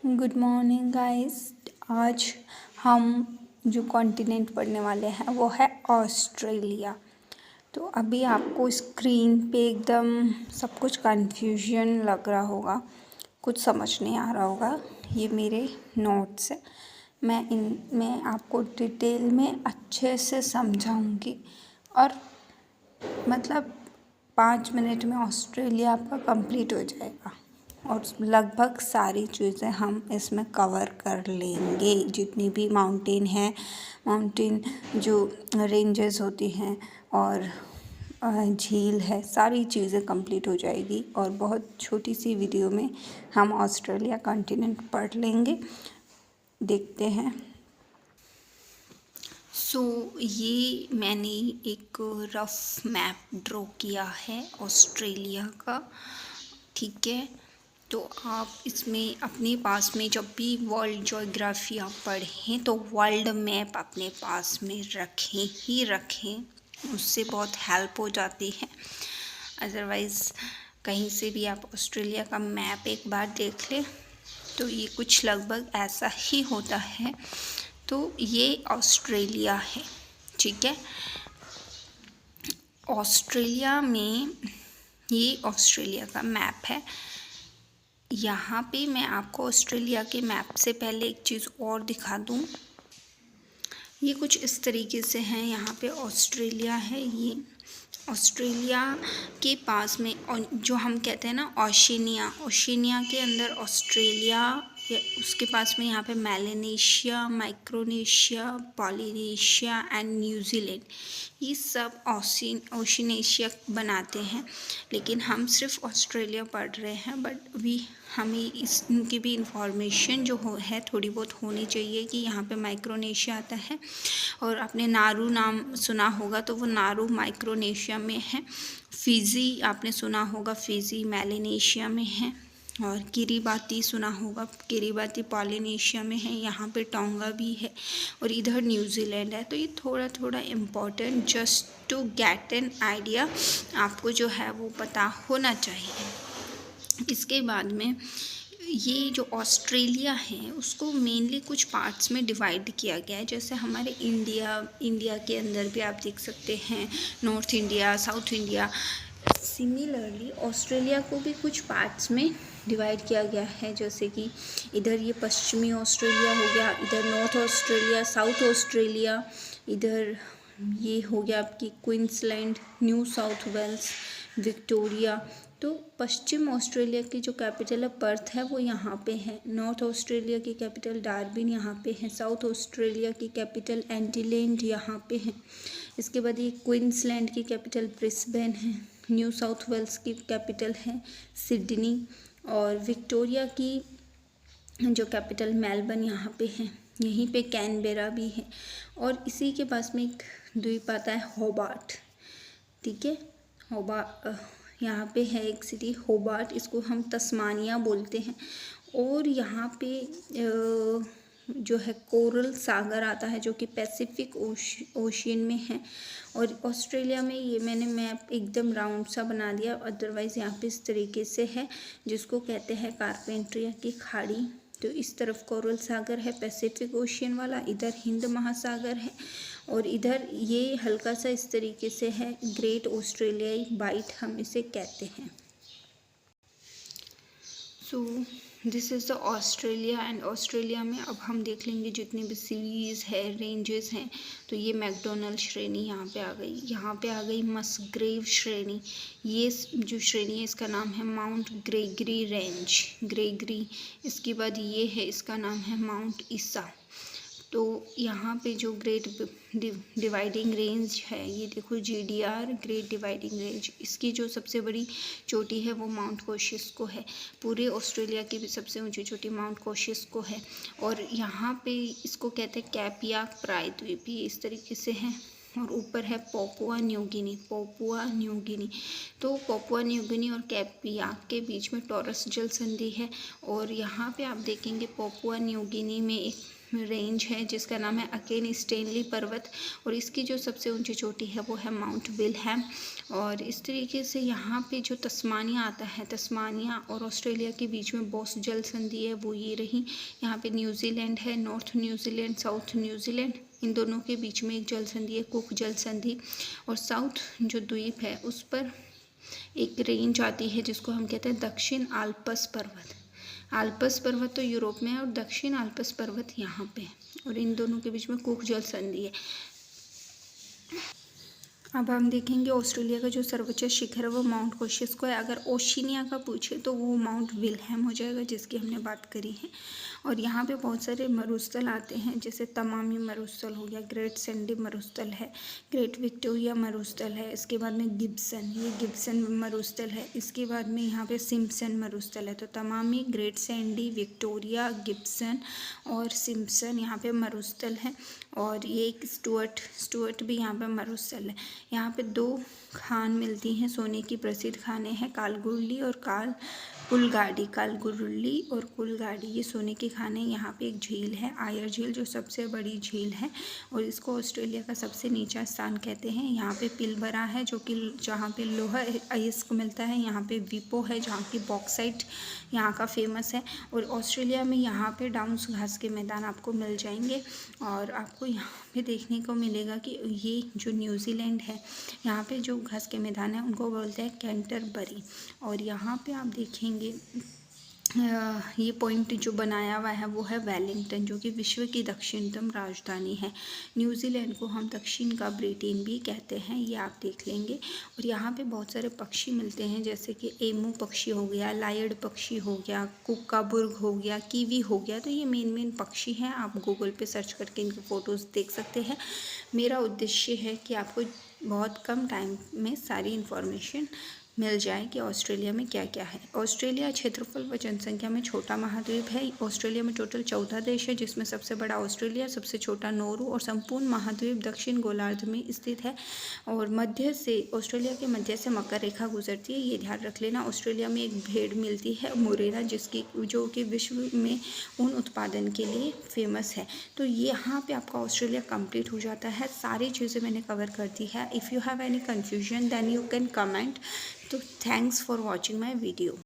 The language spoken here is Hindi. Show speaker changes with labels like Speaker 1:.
Speaker 1: Good morning guys. आज हम जो कॉन्टिनेंट पढ़ने वाले हैं वो है ऑस्ट्रेलिया। तो अभी आपको स्क्रीन पे एकदम सब कुछ कंफ्यूजन लग रहा होगा, कुछ समझ नहीं आ रहा होगा। ये मेरे नोट्स है, मैं आपको डिटेल में अच्छे से समझाऊंगी और मतलब 5 मिनट में ऑस्ट्रेलिया आपका कंप्लीट हो जाएगा और लगभग सारी चीज़ें हम इसमें कवर कर लेंगे। जितनी भी माउंटेन जो रेंजेस होती हैं और झील है, सारी चीज़ें कंप्लीट हो जाएगी और बहुत छोटी सी वीडियो में हम ऑस्ट्रेलिया कॉन्टिनेंट पढ़ लेंगे। देखते हैं। ये मैंने एक रफ मैप ड्रॉ किया है ऑस्ट्रेलिया का, ठीक है। तो आप इसमें अपने पास में जब भी वर्ल्ड ज्योग्राफी आप पढ़ें तो वर्ल्ड मैप अपने पास में रखें, उससे बहुत हेल्प हो जाती है। अदरवाइज़ कहीं से भी आप ऑस्ट्रेलिया का मैप एक बार देख लें तो ये कुछ लगभग ऐसा ही होता है। तो ये ऑस्ट्रेलिया है, ठीक है। ऑस्ट्रेलिया में ये ऑस्ट्रेलिया का मैप है। यहाँ पे मैं आपको ऑस्ट्रेलिया के मैप से पहले एक चीज़ और दिखा दूँ। ये कुछ इस तरीके से हैं। यहाँ पे ऑस्ट्रेलिया है। ये ऑस्ट्रेलिया के पास में जो हम कहते हैं ना ओशिनिया के अंदर ऑस्ट्रेलिया, उसके पास में यहाँ पे Melanesia, Micronesia, Polynesia and New Zealand, ये सब ओशिनेशिया बनाते हैं। लेकिन हम सिर्फ ऑस्ट्रेलिया पढ़ रहे हैं, बट हमें इनकी भी इंफॉर्मेशन जो है थोड़ी बहुत होनी चाहिए कि यहाँ पे माइक्रोनेशिया आता है। और आपने नारू नाम सुना होगा, तो वो नारू माइक्रोनेशिया में है। फिजी आपने सुना होगा, फिजी मेलानेशिया में है। और किरिबाती सुना होगा, किरिबाती पॉलिनेशिया में है। यहाँ पे टोंगा भी है और इधर न्यूजीलैंड है। तो ये थोड़ा थोड़ा important, just to get an idea, आपको जो है वो पता होना चाहिए। इसके बाद में ये जो ऑस्ट्रेलिया है उसको मेनली कुछ पार्ट्स में डिवाइड किया गया है। जैसे हमारे इंडिया के अंदर भी आप देख सकते हैं north India, south India. Similarly Australia को भी कुछ पार्ट्स में डिवाइड किया गया है। जैसे कि इधर ये पश्चिमी ऑस्ट्रेलिया हो गया, इधर नॉर्थ ऑस्ट्रेलिया, साउथ ऑस्ट्रेलिया, इधर ये हो गया आपकी Queensland, New South Wales, Victoria. तो पश्चिम ऑस्ट्रेलिया की जो कैपिटल है पर्थ है वो यहाँ पे है। नॉर्थ ऑस्ट्रेलिया की कैपिटल डार्विन यहाँ पे है। साउथ ऑस्ट्रेलिया की कैपिटल एडिलेड यहाँ पे है। इसके बाद ये क्वींसलैंड की कैपिटल ब्रिस्बेन है। न्यू साउथ वेल्स की कैपिटल है सिडनी। और विक्टोरिया की जो कैपिटल मेलबर्न यहाँ पे है। यहीं पे कैनबेरा भी है। और इसी के पास में एक द्वीप आता है होबार्ट, ठीक है। यहाँ पे है एक सिटी होबार्ट, इसको हम तस्मानिया बोलते हैं। और यहाँ पे जो है कोरल सागर आता है जो कि पैसिफिक ओशियन में है। और ऑस्ट्रेलिया में ये मैंने मैप एकदम राउंड सा बना दिया, अदरवाइज़ यहाँ पे इस तरीके से है जिसको कहते हैं कारपेंट्रिया की खाड़ी। तो इस तरफ कोरल सागर है पैसिफिक ओशियन वाला, इधर हिंद महासागर है और इधर ये हल्का सा इस तरीके से है ग्रेट ऑस्ट्रेलियाई बाइट हम इसे कहते हैं। So this is the Australia. And Australia में अब हम देख लेंगे जितने भी सीरीज़ है, रेंजेस हैं। तो ये मैकडोनल्ड श्रेणी यहाँ पे आ गई, यहाँ पे आ गई मस्ग्रेव श्रेणी। ये जो श्रेणी है इसका नाम है माउंट ग्रेगरी रेंज, ग्रेगरी। इसके बाद ये है, इसका नाम है माउंट ईसा। तो यहाँ पे जो ग्रेट डिवाइडिंग रेंज है, ये देखो GDR ग्रेट डिवाइडिंग रेंज, इसकी जो सबसे बड़ी चोटी है वो माउंट कोशिस्को है। पूरे ऑस्ट्रेलिया की भी सबसे ऊंची चोटी माउंट कोशिस्को है। और यहाँ पे इसको कहते हैं कैपियाक प्रायद्वीप, ये इस तरीके से है। और ऊपर है पापुआ न्यू गिनी। तो पापुआ न्यू गिनी और कैपियाक के बीच में टॉरस जल संधि है। और यहाँ पे आप देखेंगे पापुआ न्यू गिनी में एक रेंज है जिसका नाम है अकेन स्टेनली पर्वत, और इसकी जो सबसे ऊंची चोटी है वो है माउंट विल्हेम। और इस तरीके से यहाँ पे जो तस्मानिया आता है, तस्मानिया और ऑस्ट्रेलिया के बीच में बॉस जल संधि है वो ये रही। यहाँ पे न्यूजीलैंड है, नॉर्थ न्यूजीलैंड, साउथ न्यूजीलैंड, इन दोनों के बीच में एक जल संधि है, कुक जल संधि। और साउथ जो द्वीप है उस पर एक रेंज आती है जिसको हम कहते हैं दक्षिण आल्प्स पर्वत। आल्प्स पर्वत तो यूरोप में है और दक्षिण आल्प्स पर्वत यहाँ पे है, और इन दोनों के बीच में कुक जल संधि है। अब हम देखेंगे ऑस्ट्रेलिया का जो सर्वोच्च शिखर है वो माउंट कोशिस्को है। अगर ओशिनिया का पूछे तो वो माउंट विल्हेम हो जाएगा जिसकी हमने बात करी है। और यहाँ पे बहुत सारे मरुस्थल आते हैं, जैसे तमामी मरुस्थल हो गया, ग्रेट सैंडी मरुस्थल है, ग्रेट विक्टोरिया मरुस्थल है, इसके बाद में गिब्सन, ये गिब्सन मरुस्थल है, इसके बाद में यहाँ पे सिम्पसन मरुस्थल है। तो तमामी, ग्रेट सैंडी, विक्टोरिया, गिब्सन और सिम्पसन यहाँ पे मरुस्थल है। और ये एक स्टुअर्ट भी यहाँ पे मरुस्थल है। यहाँ पे 2 खान मिलती हैं, सोने की प्रसिद्ध खानें हैं, कालगुरली और कुलगाड़ी। कालगुरली और कुलगाड़ी ये सोने की खानें। यहाँ पे एक झील है, आयर झील, जो सबसे बड़ी झील है और इसको ऑस्ट्रेलिया का सबसे नीचा स्थान कहते हैं। यहाँ पे पिलबरा है जो कि जहाँ पे लोहा अयस्क मिलता है। यहाँ पे विपो है जहाँ की बॉक्साइट यहाँ का फेमस है। और ऑस्ट्रेलिया में यहाँ पे डाउन्स घास के मैदान आपको मिल जाएंगे। और आपको यहाँ पे देखने को मिलेगा कि ये जो न्यूजीलैंड है, यहाँ पे जो घास के मैदान है उनको बोलते हैं कैंटरबरी। और यहाँ पे आप देखेंगे ये पॉइंट जो बनाया हुआ है वो है वेलिंगटन, जो कि विश्व की दक्षिणतम राजधानी है। न्यूजीलैंड को हम दक्षिण का ब्रिटेन भी कहते हैं, ये आप देख लेंगे। और यहाँ पे बहुत सारे पक्षी मिलते हैं, जैसे कि एमू पक्षी हो गया, लायड पक्षी हो गया, कुक्काबुर्ग हो गया, कीवी हो गया। तो ये मेन पक्षी हैं, आप गूगल पे सर्च करके इनके फ़ोटोज़ देख सकते हैं। मेरा उद्देश्य है कि आपको बहुत कम टाइम में सारी इन्फॉर्मेशन मिल जाए कि ऑस्ट्रेलिया में क्या क्या है। ऑस्ट्रेलिया क्षेत्रफल व जनसंख्या में छोटा महाद्वीप है। ऑस्ट्रेलिया में टोटल 14 देश है, जिसमें सबसे बड़ा ऑस्ट्रेलिया, सबसे छोटा नौरू, और संपूर्ण महाद्वीप दक्षिण गोलार्ध में स्थित है। और मध्य से ऑस्ट्रेलिया के मध्य से मकर रेखा गुजरती है, ये ध्यान रख लेना। ऑस्ट्रेलिया में एक भेड़ मिलती है मुरेरा, जो कि विश्व में ऊन उत्पादन के लिए फेमस है। तो यहाँ पे आपका ऑस्ट्रेलिया कंप्लीट हो जाता है। सारी चीज़ें मैंने कवर कर दी है। If you have any confusion then you can comment. तो thanks for watching my video.